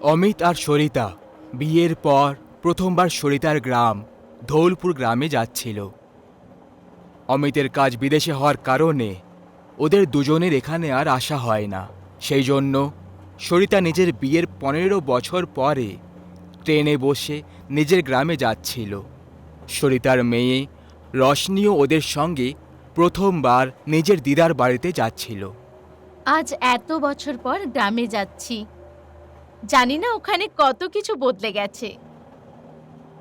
অমিত আর সরিতা বিয়ের পর প্রথমবার সরিতার গ্রাম ধৌলপুর গ্রামে যাচ্ছিল। অমিতের কাজ বিদেশে হওয়ার কারণে ওদের দুজনের এখানে আর আসা হয় না। সেই জন্য সরিতা নিজের বিয়ের 15 বছর পরে ট্রেনে বসে নিজের গ্রামে যাচ্ছিল। সরিতার মেয়ে রশনিও ওদের সঙ্গে প্রথমবার নিজের দিদার বাড়িতে যাচ্ছিল। আজ এত বছর পর গ্রামে যাচ্ছি। জানি না ওখানে কত কিছু বদলে গেছে।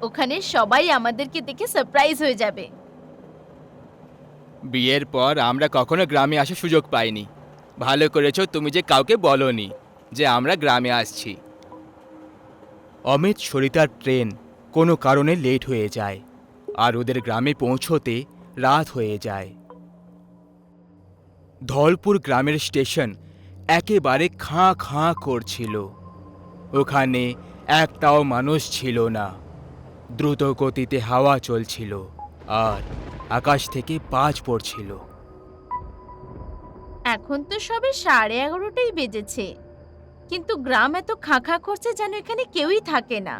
ওখানে সবাই আমাদেরকে দেখে সারপ্রাইজ হয়ে যাবে। বিয়ের পর আমরা কখনো গ্রামে আসার সুযোগ পাইনি। ভালো করেছো তুমি যে কাউকে বলোনি যে আমরা গ্রামে আসছি। অমিত সরিতার ট্রেন কোনো কারণে লেট হয়ে যায় আর ওদের গ্রামে পৌঁছোতে রাত হয়ে যায়। ধলপুর গ্রামের স্টেশন একেবারে খাঁ খাঁ করছিল। ওখানে একটাও মানুষ ছিল না। দ্রুত গতিতে হাওয়া চলছিল আর আকাশ থেকে বাজ পড়ছিল। এখন তো সবে 11:30টাই বেজেছে, কিন্তু গ্রাম এত খাঁ করছে যেন এখানে কেউই থাকে না।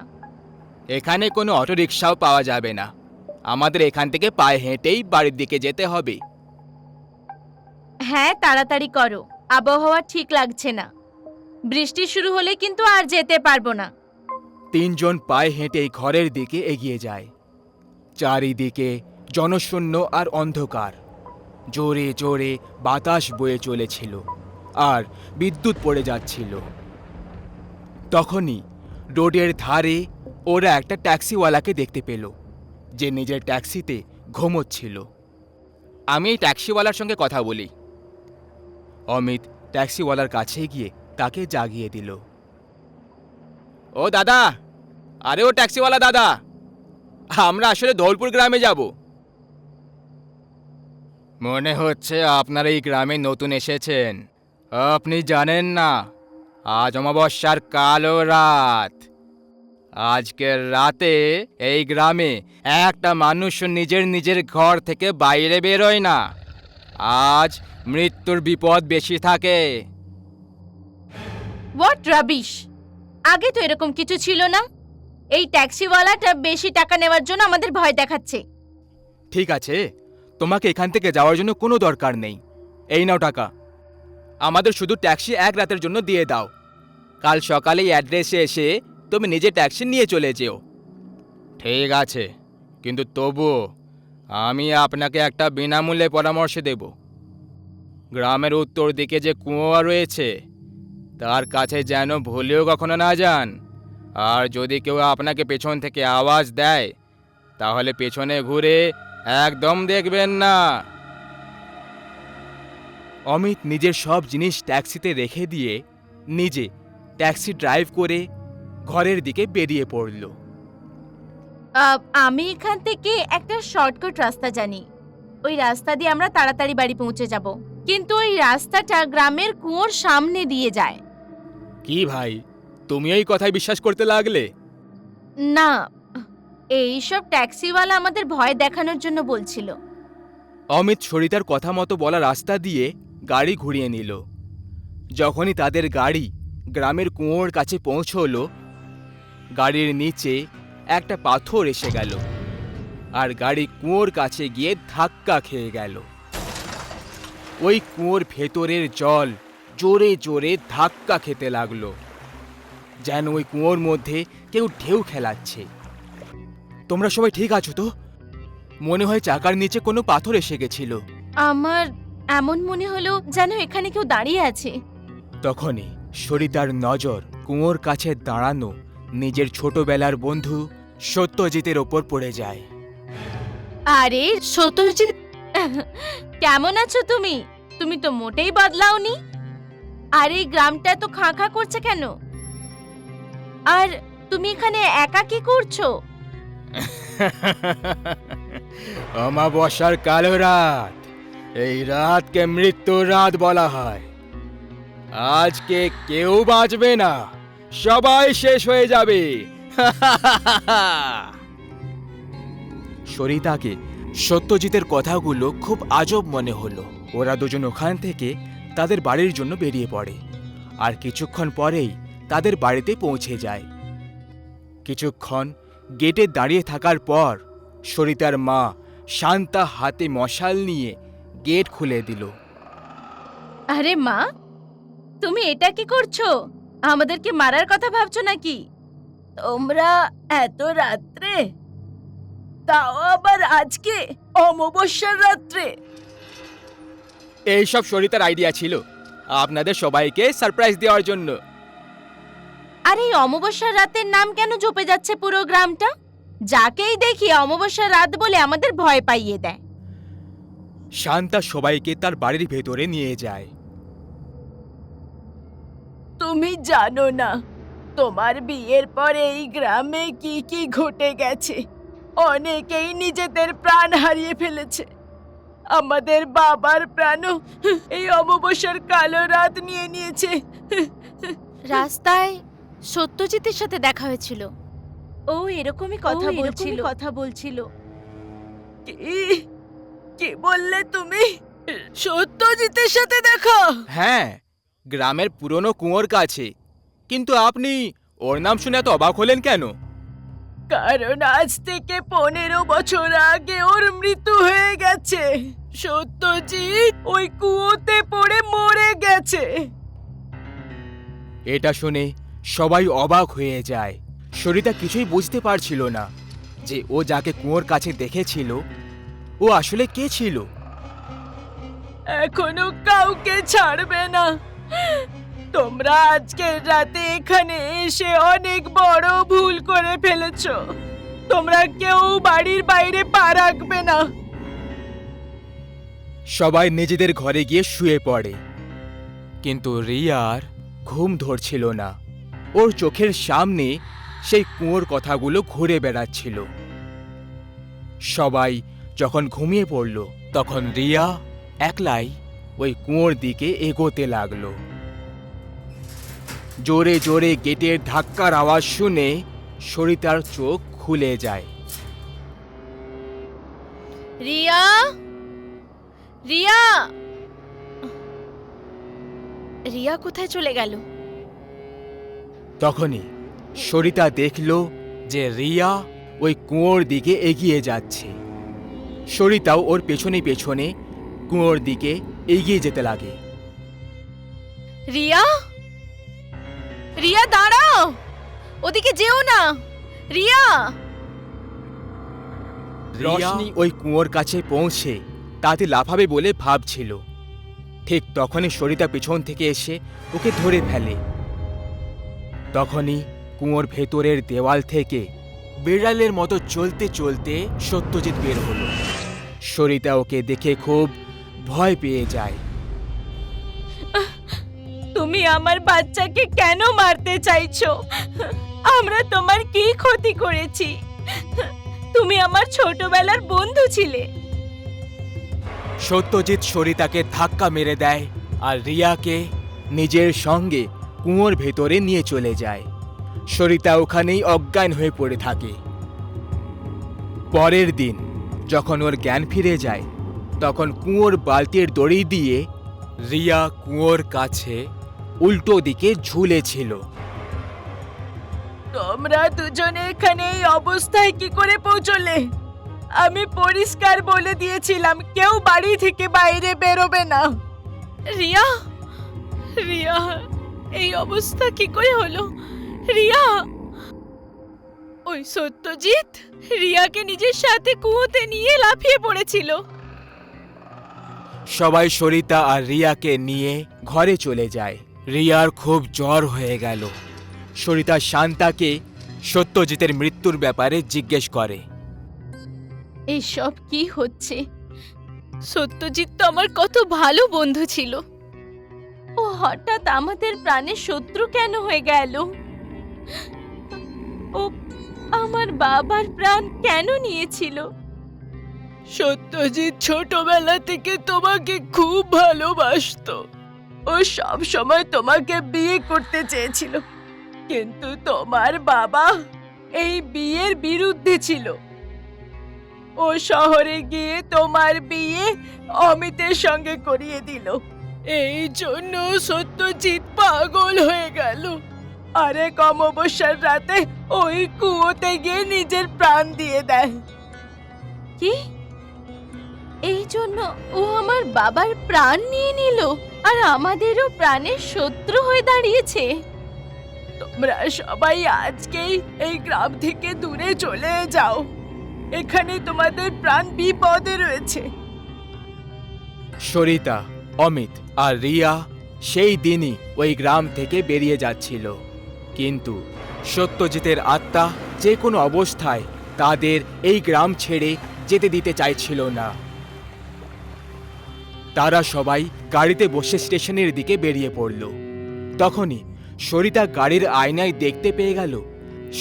এখানে কোনো অটোরিকশাও পাওয়া যাবে না। আমাদের এখান থেকে পায়ে হেঁটেই বাড়ির দিকে যেতে হবে। হ্যাঁ, তাড়াতাড়ি করো, আবহাওয়া ঠিক লাগছে না। বৃষ্টি শুরু হলে কিন্তু আর যেতে পারবো না। 3 জন পায়ে হেঁটেই ঘরের দিকে এগিয়ে যায়। চারিদিকে জনশূন্য আর অন্ধকার। জোরে জোরে বাতাস বয়ে চলেছিল আর বিদ্যুৎ পড়ে যাচ্ছিল। তখনই রোডের ধারে ওরা একটা ট্যাক্সিওয়ালাকে দেখতে পেল, যে নিজের ট্যাক্সিতে ঘুমোচ্ছিল। আমি এই ট্যাক্সিওয়ালার সঙ্গে কথা বলি। অমিত ট্যাক্সিওয়ালার কাছে গিয়ে তাকে জাগিয়ে দিল। ও দাদা, আরে ও ট্যাক্সিওয়ালা দাদা, আমরা আসলে ধৌলপুর গ্রামে যাব। মনে হচ্ছে আপনারা এই গ্রামে নতুন এসেছেন। আপনি জানেন না, আজ অমাবস্যার কালো রাত। আজকের রাতে এই গ্রামে একটা মানুষ নিজের নিজের ঘর থেকে বাইরে বেরোয় না। আজ মৃত্যুর বিপদ বেশি থাকে। What rubbish! আগে তো এরকম কিছু ছিল না। এই ট্যাক্সিওয়ালাটা বেশি টাকা নেওয়ার জন্য আমাদের ভয় দেখাচ্ছে। ঠিক আছে, তোমাকে এখান থেকে যাওয়ার জন্য কোনো দরকার নেই। এই নাও টাকা। আমাদের শুধু ট্যাক্সি 1 রাতের জন্য দিয়ে দাও। কাল সকালে এই অ্যাড্রেসে এসে তুমি নিজে ট্যাক্সি নিয়ে চলে যেও। ঠিক আছে, কিন্তু তবুও আমি আপনাকে একটা বিনামূল্যে পরামর্শ দেব। গ্রামের উত্তর দিকে যে কুয়ো রয়েছে তার কাছে যেন ভুলেও কখনো না যান। আর যদি কেউ আপনাকে পেছন থেকে আওয়াজ দেয় তাহলে পেছনে ঘুরে একদম দেখবেন না। অমিত নিজের সব জিনিস ট্যাক্সিতে রেখে দিয়ে নিজে ট্যাক্সি ড্রাইভ করে ঘরের দিকে বেরিয়ে পড়ল। আমি এখান থেকে একটা শর্টকাট রাস্তা জানি। ওই রাস্তা দিয়ে আমরা তাড়াতাড়ি বাড়ি পৌঁছে যাব, কিন্তু ওই রাস্তাটা গ্রামের কুয়োর সামনে দিয়ে যায়। কি ভাই, তুমি এই কথায় বিশ্বাস করতে লাগলে? না, এইসব ট্যাক্সিওয়ালা আমাদের ভয় দেখানোর জন্য বলছিল। অমিত সরিতার কথা মতো বলা রাস্তা দিয়ে গাড়ি ঘুরিয়ে নিল। যখনই তাদের গাড়ি গ্রামের কুয়োর কাছে পৌঁছলো, গাড়ির নিচে একটা পাথর এসে গেল আর গাড়ি কুয়োর কাছে গিয়ে ধাক্কা খেয়ে গেল। ওই কুয়োর ভেতরের জল জোরে জোরে ধাক্কা খেতে লাগলো, যেন ওই কুয়োর মধ্যে কেউ ঢেউ খেলাচ্ছে। তোমরা সবাই ঠিক আছো তো? মনে হয় চাকার নিচে কোনো পাথর এসে গেছিল। আমার এমন মনে হলো যেন এখানে কেউ দাঁড়িয়ে আছে। তখনই সরিতার নজর কুয়োর কাছে দাঁড়ানো নিজের ছোটবেলার বন্ধু সত্যজিতের ওপর পড়ে যায়। আরে সত্যজিৎ, কেমন আছো তুমি? তুমি তো মোটেই বদলাওনি। আর এই গ্রামটা তো খাঁ করছে কেন? আর তুমি এখানে একা কি করছো? অমাবস্যার কালো রাত, এই রাতকে মৃত্যুর রাত বলা হয়। আজকে কেউ বাঁচবে না, সবাই শেষ হয়ে যাবে। সরিতাকে সত্যজিতের কথাগুলো খুব আজব মনে হলো। ওরা দুজন ওখান থেকে তাদের বাড়ির জন্য বেরিয়ে পড়ে আর কিছুক্ষণ পরেই তাদের বাড়িতে পৌঁছে যায়। কিছুক্ষণ গেটে দাঁড়িয়ে থাকার পর সরিতার মা শান্তা হাতে মশাল নিয়ে গেট খুলে দিল। আরে মা, তুমি এটা কি করছো? আমাদেরকে মারার কথা ভাবছো নাকি? তোমরা এত রাত্রে, তাও আবার আজকে অমাবস্যার রাত্রে? এইসব সরিতার আইডিয়া ছিল আপনাদের সবাইকে সারপ্রাইজ দেওয়ার জন্য। আর এই অমাবস্যার রাতের নাম কেন জপে যাচ্ছে পুরো গ্রামটা? যাকেই দেখি অমাবস্যার রাত বলে আমাদের ভয় পাইয়ে দেয়। শান্তা সবাইকে তার বাড়ির ভেতরে নিয়ে যায়। তুমি জানো না তোমার বিয়ের পরে এই গ্রামে কি কি ঘটে গেছে। অনেকেই নিজেদের প্রাণ হারিয়ে ফেলেছে। আমাদের বাবার প্রাণও এই অমাবস্যার কালো রাত নিয়ে নিয়েছে। রাস্তায় সত্যজিতের সাথে দেখা হয়েছিল। ও এরকমই কথা বলছিল। কি কি বললে তুমি? সত্যজিতের সাথে দেখা? হ্যাঁ, গ্রামের পুরনো কুয়োর কাছে। কিন্তু আপনি ওর নাম শুনে এত অবাক হলেন কেন? কারণ আজ থেকে 15 বছর আগে ওর মৃত্যু হয়ে গেছে। সত্যজিৎ ওই কুয়োতে পড়ে মরে গেছে। এটা শুনে সবাই অবাক হয়ে যায়। সরিতা কিছুই বুঝতে পারছিল না যে ও যাকে কুয়োর কাছে দেখেছিল ও আসলে কে ছিল। এখনো কাউকে ছাড়বে না। তোমরা আজকের রাতে এখানে এসে অনেক বড় ভুল করে ফেলেছো। তোমরা কেউ বাড়ির বাইরে পা রাখবে না। সবাই নিজেদের ঘরে গিয়ে শুয়ে পড়ে। কিন্তু রিয়ার ঘুম ধরছিল না। ওর চোখের সামনে সেই কুয়োর কথাগুলো ঘুরে বেড়াচ্ছিল। সবাই যখন ঘুমিয়ে পড়ল তখন রিয়া একলাই ওই কুয়োর দিকে এগোতে লাগলো। জোরে জোরে গেটের ধাক্কার আওয়াজ শুনে সরিতার চোখ খুলে যায়। রিয়া, রিয়া, রিয়া কোথায় চলে গেল? তখনই সরিতা দেখল যে রিয়া ওই কুয়োর দিকে এগিয়ে যাচ্ছে। সরিতাও ওর পেছনে পেছনে কুয়োর দিকে এগিয়ে যেতে লাগে। রিয়া, রিয়া দাঁড়াও, ওদিকে যেও না। রিয়া, রশনি ওই কুয়োর কাছে পৌঁছে তাতে লাফাবে বলে ভাবছিল। ঠিক তখনই সরিতা পেছন থেকে এসে ওকে ধরে ফেলে। তখনই কুয়োর ভেতরের দেওয়াল থেকে বিড়ালের মতো চলতে চলতে সত্যজিৎ বের হলো। সরিতা ওকে দেখে খুব ভয় পেয়ে যায়। তুমি আমার বাচ্চাকে কেন মারতে চাইছো? আমরা তোমার কি ক্ষতি করেছি? তুমি আমার ছোটবেলার বন্ধু ছিলে। সত্যজিৎ সরিতাকে ধাক্কা মেরে দেয় আর রিয়াকে নিজের সঙ্গে কুয়োর ভেতরে নিয়ে চলে যায়। সরিতা ওখানেই অজ্ঞান হয়ে পড়ে থাকে। পরের দিন যখন ওর জ্ঞান ফিরে যায় তখন কুয়োর বালতির দড়ি দিয়ে রিয়া কুয়োর কাছে উল্টো দিকে ঝুলেছিল। তোমরা দুজনে এখানে এই অবস্থায় কি করে পৌঁছলে? আমি পরিষ্কার বলে দিয়েছিলাম কেউ বাড়ি থেকে বাইরে বেরোবে না। রিয়া, রিয়া, এই অবস্থা কি করে হলো? রিয়া, ওই সত্যজিৎ রিয়াকে নিজের সাথে কুয়োতে নিয়ে লাফিয়ে পড়েছিল। সবাই সরিতা আর রিয়াকে নিয়ে ঘরে চলে যায়। রিয়ার খুব জ্বর হয়ে গেল। সরিতা শান্তাকে সত্যজিতের মৃত্যুর ব্যাপারে জিজ্ঞেস করে। এসব কি হচ্ছে? সত্যজিৎ তো আমার কত ভালো বন্ধু ছিল। ও হঠাৎ আমাদের প্রাণের শত্রু কেন হয়ে গেল? ও আমার বাবার প্রাণ কেন নিয়েছিল? সত্যজিৎ ছোটবেলা থেকে তোমাকে খুব ভালোবাসতো। ও সব সময় তোমাকে বিয়ে করতে চেয়েছিল, কিন্তু তোমার বাবা এই বিয়ের বিরুদ্ধে ছিল। ও শহরে গিয়ে তোমার বিয়ে অমিতের সঙ্গে করিয়ে দিল। এই জন্য সত্যজিৎ পাগল হয়ে গেল। আর এক অমাবস্যার রাতে ওই কুয়োতে গিয়ে নিজের প্রাণ দিয়ে দেয়। কি? এই জন্য ও আমার বাবার প্রাণ নিয়ে নিল আর আমাদেরও প্রাণের শত্রু হয়ে দাঁড়িয়েছে। তোমরা সবাই আজকেই এই গ্রাম থেকে দূরে চলে যাও, এখানে তোমাদের প্রাণ বিপদে রয়েছে। সরিতা, অমিত আর রিয়া সেই দিনই ওই গ্রাম থেকে বেরিয়ে যাচ্ছিল, কিন্তু সত্যজিতের আত্মা যে কোনো অবস্থায় তাদের এই গ্রাম ছেড়ে যেতে দিতে চাইছিল না। তারা সবাই গাড়িতে বসে স্টেশনের দিকে বেরিয়ে পড়ল। তখনই সরিতা গাড়ির আয়নায় দেখতে পেয়ে গেল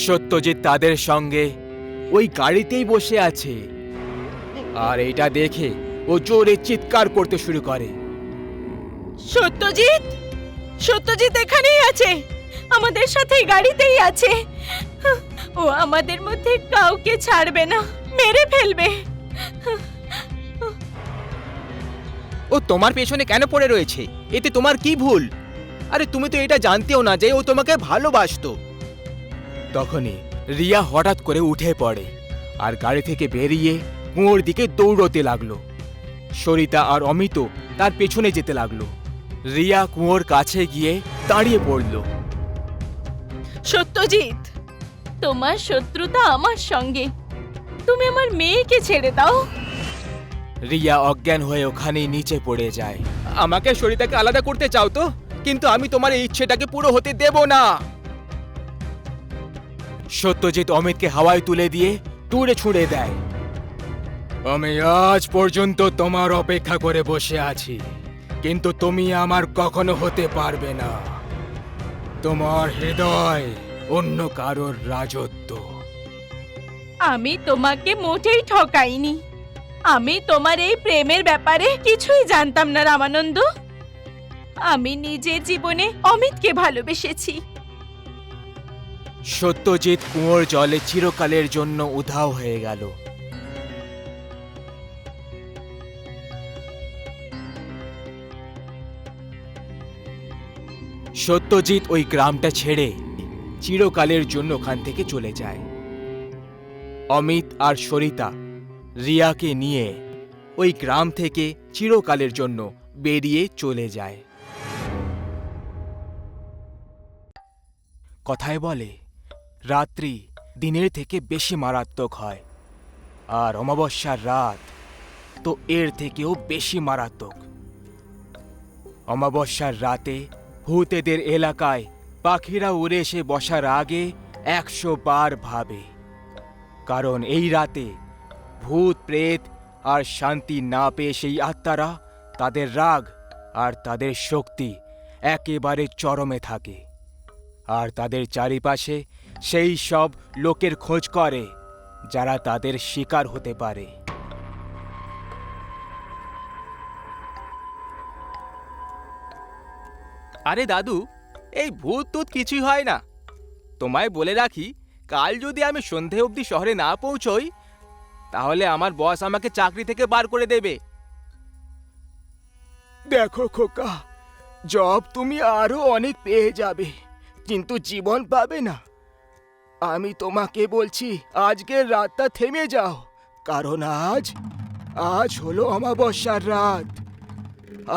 সত্যজিৎ তাদের সঙ্গে ওই গাড়িতেই বসে আছে। আর এটা দেখে ও জোরে চিৎকার করতে শুরু করে। সত্যজিৎ, সত্যজিৎ এখানেই আছে, আমাদের সাথে গাড়িতেই আছে। ও আমাদের মধ্যে কাউকে ছাড়বে না, মেরে ফেলবে। ও তোমার পেছনে কেন পড়ে রয়েছে? এতে তোমার কি ভুল? আরে তুমি তো এটা জানতেও না যে ও তোমাকে ভালোবাসতো। তখনই রিয়া হঠাৎ করে উঠে পড়ে আর গাড়ি থেকে বেরিয়ে কুয়োর দিকে দৌড়তে লাগলো। সরিতা আর অমিত তার পেছনে যেতে লাগলো। রিয়া কুয়োর কাছে গিয়ে দাঁড়িয়ে পড়ল। সত্যজিৎ, তোমার শত্রুতা আমার সঙ্গে, তুমি আমার মেয়েকে ছেড়ে দাও। রিয়া অজ্ঞান হয়ে ওখানেই নিচে পড়ে যায়। আমাকে সরিতাকে আলাদা করতে চাও তো, কিন্তু আমি তোমার এই ইচ্ছেটাকে পুরো হতে দেব না। সত্যজিৎ অমিতকে হাওয়ায় তুলে দিয়ে দূরে ছুঁড়ে দেয়। আমি আজ পর্যন্ত তোমার অপেক্ষা করে বসে আছি, কিন্তু তুমি আমার কখনো হতে পারবে না। তোমার হৃদয় অন্য কারোর রাজত্ব। আমি তোমাকে মোটেই ঠকাইনি। আমি তোমার এই প্রেমের ব্যাপারে কিছুই জানতাম না রামানন্দ। আমি নিজের জীবনে অমিতকে ভালোবেসেছি। সত্যজিৎ কুয়োর জলে চিরকালের জন্য উধাও হয়ে গেল। সত্যজিৎ ওই গ্রামটা ছেড়ে চিরকালের জন্য ওখান থেকে চলে যায়। অমিত আর সরিতা রিয়াকে নিয়ে ওই গ্রাম থেকে চিরকালের জন্য বেরিয়ে চলে যায়। কথায় বলে, রাত্রি দিনের থেকে বেশি মারাত্মক হয়, আর অমাবস্যার রাত তো এর থেকেও বেশি মারাত্মক। অমাবস্যার রাতে ভূতেদের এলাকায় পাখিরা উড়ে এসে বসার আগে 100 বার ভাবে, কারণ এই রাতে ভূত প্রেত আর শান্তি না পেয়ে সেই আত্মারা তাদের রাগ আর তাদের শক্তি একেবারে চরমে থাকে, আর তাদের চারিপাশে সেই সব লোকের খোঁজ করে যারা তাদের শিকার হতে পারে। আরে দাদু, এই ভূত টুত কিছুই হয় না। তোমায় বলে রাখি, কাল যদি আমি সন্ধে অবধি শহরে না পৌঁছই, তাহলে আমার বস আমাকে চাকরি থেকে বার করে দেবে। দেখো খোকা, জব তুমি আরো অনেক পেয়ে যাবে, কিন্তু জীবন পাবে না। আমি তোমাকে বলছি, আজকের রাতটা থেমে যাও, কারণ আজ হলো অমাবস্যার রাত,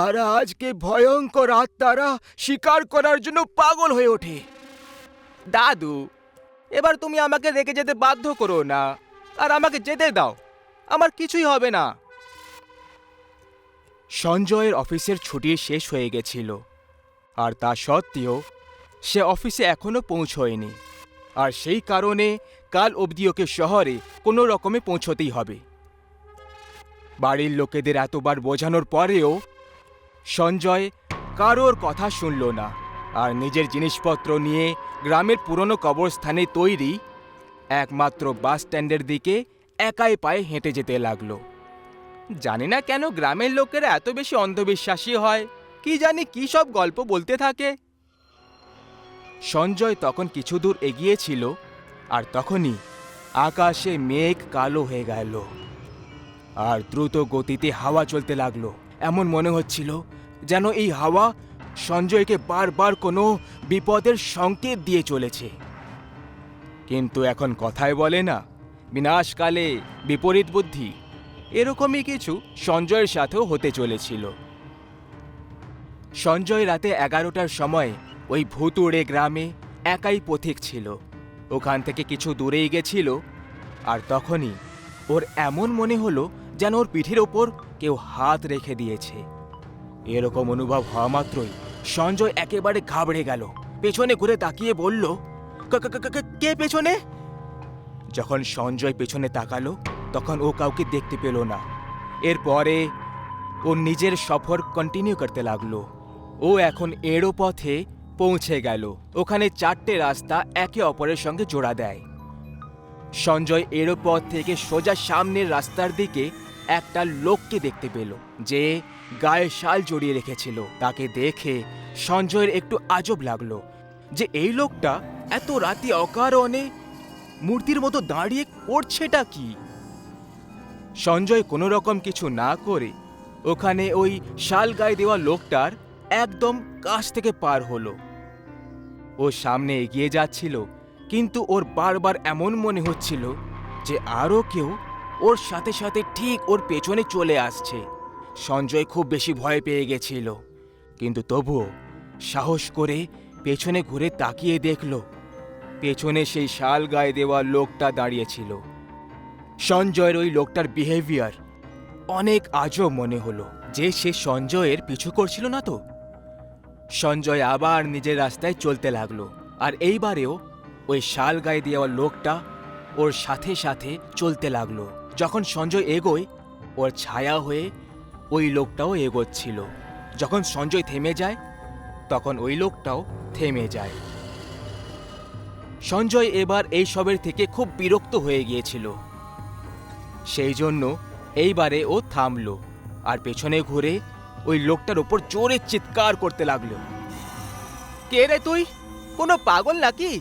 আর আজকে ভয়ঙ্কর আত্মারা শিকার করার জন্য পাগল হয়ে ওঠে। দাদু, এবার তুমি আমাকে রেখে যেতে বাধ্য করো না, আর আমাকে যেতে দাও, আমার কিছুই হবে না। সঞ্জয়ের অফিসের ছুটি শেষ হয়ে গেছিল, আর তা সত্ত্বেও সে অফিসে এখনো পৌঁছয়নি, আর সেই কারণে কাল অবধি ওকে শহরে কোনো রকমে পৌঁছতেই হবে। বাড়ির লোকেদের এতবার বোঝানোর পরেও সঞ্জয় কারোর কথা শুনল না, আর নিজের জিনিসপত্র নিয়ে গ্রামের পুরনো কবরস্থানে তৈরি একমাত্র বাস স্ট্যান্ডের দিকে একাই পায়ে হেঁটে যেতে লাগলো। জানি না কেন গ্রামের লোকেরা এত বেশি অন্ধবিশ্বাসী হয়, কি জানি কি সব গল্প বলতে থাকে। সঞ্জয় তখন কিছু দূর এগিয়েছিল, আর তখনই আকাশে মেঘ কালো হয়ে গেল, আর দ্রুত গতিতে হাওয়া চলতে লাগলো। এমন মনে হচ্ছিল যেন এই হাওয়া সঞ্জয়কে বারবার কোনো বিপদের সংকেত দিয়ে চলেছে। কিন্তু এখন কথায় বলে না, বিনাশকালে বিপরীত বুদ্ধি, এরকমই কিছু সঞ্জয়ের সাথেও হতে চলেছিল। সঞ্জয় রাতে 11টার সময় ওই ভুতুড়ে গ্রামে একাই পথিক ছিল। ওখান থেকে কিছু দূরেই গেছিল, আর তখনই ওর এমন মনে হলো যেন ওর পিঠের ওপর কেউ হাত রেখে দিয়েছে। এরকম অনুভব হওয়া মাত্রই সঞ্জয় একেবারে ঘাবড়ে গেল। পেছনে ঘুরে তাকিয়ে বলল, কে পেছনে? যখন সঞ্জয় পেছনে তাকালো তখন ও কাউকে দেখতে পেল না। এরপরে ও নিজের সফর কন্টিনিউ করতে লাগলো। ও এখন এড়ো পথে পৌঁছে গেল। ওখানে 4টে রাস্তা একে অপরের সঙ্গে জোড়া দেয়। সঞ্জয় এড়ো পথ থেকে সোজা সামনের রাস্তার দিকে একটা লোককে দেখতে পেল, যে গায়ে শাল জড়িয়ে রেখেছিল। তাকে দেখে সঞ্জয়ের একটু আজব লাগলো যে এই লোকটা এত রাতে অকারণে মূর্তির মতো দাঁড়িয়ে করছেটা কি। সঞ্জয় কোনো রকম কিছু না করে ওখানে ওই শাল গায়ে দেওয়া লোকটার একদম কাছ থেকে পার হলো। ও সামনে এগিয়ে যাচ্ছিল, কিন্তু ওর বারবার এমন মনে হচ্ছিল যে আরও কেউ ওর সাথে সাথে ঠিক ওর পেছনে চলে আসছে। সঞ্জয় খুব বেশি ভয় পেয়ে গেছিল, কিন্তু তবুও সাহস করে পেছনে ঘুরে তাকিয়ে দেখল পেছনে সেই শাল গায়ে দেওয়া লোকটা দাঁড়িয়েছিল। সঞ্জয়ের ওই লোকটার বিহেভিয়ার অনেক আজব মনে হলো, যে সে সঞ্জয়ের পিছু করছিল না তো। সঞ্জয় আবার নিজের রাস্তায় চলতে লাগলো, আর এইবারেও ওই শাল গায়ে দেওয়া লোকটা ওর সাথে সাথে চলতে লাগলো। যখন সঞ্জয় এগোয়, ওর ছায়া হয়ে ওই লোকটাও এগোচ্ছিল। যখন সঞ্জয় থেমে যায় তখন ওই লোকটাও থেমে যায়। সঞ্জয় এবার এই সবের থেকে খুব বিরক্ত হয়ে গিয়েছিল। সেই জন্য এইবারে ও থামলো আর পেছনে ঘুরে ওই লোকটার ওপর জোরে চিৎকার করতে লাগলো। কে রে তুই? কোনো পাগল নাকি?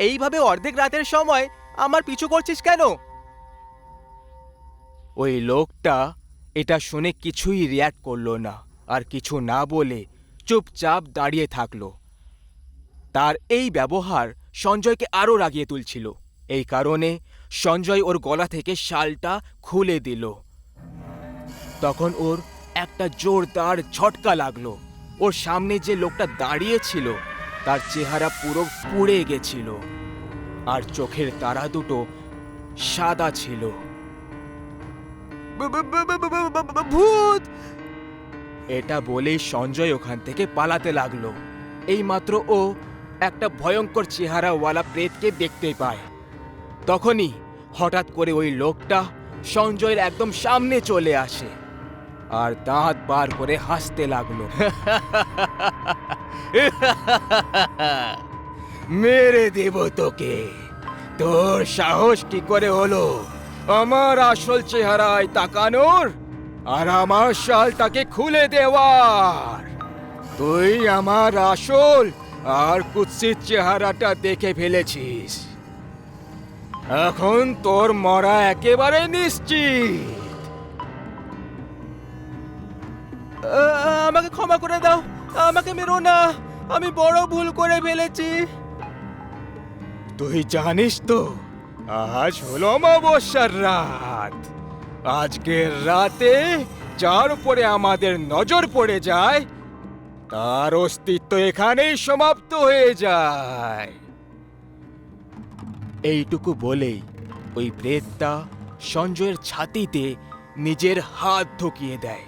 এইভাবে অর্ধেক রাতের সময় আমার পিছু করছিস কেন? ওই লোকটা এটা শুনে কিছুই রিয়্যাক্ট করলো না, আর কিছু না বলে চুপচাপ দাঁড়িয়ে থাকলো। তার এই ব্যবহার সঞ্জয়কে আরও রাগিয়ে তুলছিল। এই কারণে সঞ্জয় ওর গলা থেকে শালটা খুলে দিল। তখন ওর একটা জোরদার ঝটকা লাগলো। ওর সামনে যে লোকটা দাঁড়িয়েছিল তার চেহারা পুরো পুড়ে গেছিল, আর চোখের তারা দুটো সাদা ছিল। ভূত! এটা বলেই সঞ্জয় ওখান থেকে পালাতে লাগলো। এইমাত্র ও একটা ভয়ঙ্কর চেহারাওয়ালা প্রেতকে দেখতে পায়। তখনই হঠাৎ করে ওই লোকটা সঞ্জয়ের একদম সামনে চলে আসে আর দাঁত বার করে হাসতে লাগলো। মেরে দেব তোকে! তোর সাহস কি করে হলো আমার আসল চেহারায় তাকানোর আর আমার শালটাকে খুলে দেওয়ার? তুই আমার আসল আর কুৎসিত চেহারাটা দেখে ফেলেছিস। এখন তোর মরা একেবারে নিশ্চিত। আমাকে ক্ষমা করে দাও, আমাকে মেরো না, আমি বড় ভুল করে ফেলেছি। তুই জানিস তো আজ হলো অমাবস্যার রাত। আজকের রাতে যার উপরে আমাদের নজর পড়ে যায় তার অস্তিত্ব এখানেই সমাপ্ত হয়ে যায়। এইটুকু বলেই ওই প্রেতটা সঞ্জয়ের ছাতিতে নিজের হাত ঢুকিয়ে দেয়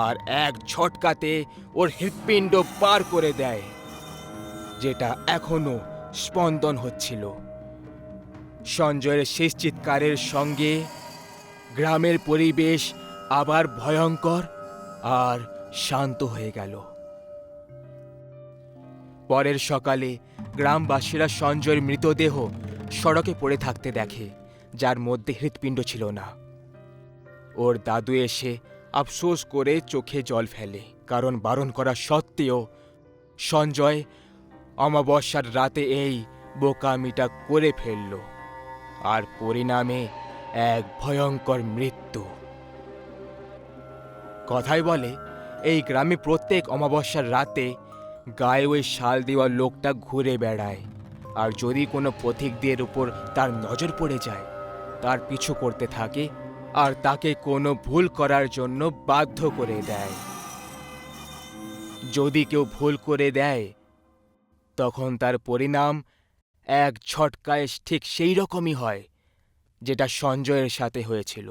আর এক ঝটকাতে ওর হৃৎপিণ্ড পার করে দেয়, যেটা এখনো স্পন্দন হচ্ছিল। সঞ্জয়ের শেষ চিৎকারের সঙ্গে গ্রামের পরিবেশ আবার ভয়ঙ্কর আর শান্ত হয়ে গেল। পরের সকালে গ্রামবাসীরা সঞ্জয়ের মৃতদেহ সড়কে পড়ে থাকতে দেখে, যার মধ্যে হৃৎপিণ্ড ছিল না। ওর দাদু এসে আফসোস করে চোখে জল ফেলে, কারণ বারণ করা সত্ত্বেও সঞ্জয় অমাবস্যার রাতে এই বোকামিটা করে ফেলল, আর পরিণামে এক ভয়ঙ্কর মৃত্যু। কথায় বলে এই গ্রামে প্রত্যেক অমাবস্যার রাতে গায়ে ওই শাল দেওয়া লোকটা ঘুরে বেড়ায়, আর যদি কোনো পথিকদের উপর তার নজর পড়ে যায় তার পিছু করতে থাকে আর তাকে কোনো ভুল করার জন্য বাধ্য করে দেয়। যদি কেউ ভুল করে দেয় তখন তার পরিণাম এক ঝটকায় ঠিক সেই রকমই হয় যেটা সঞ্জয়ের সাথে হয়েছিল।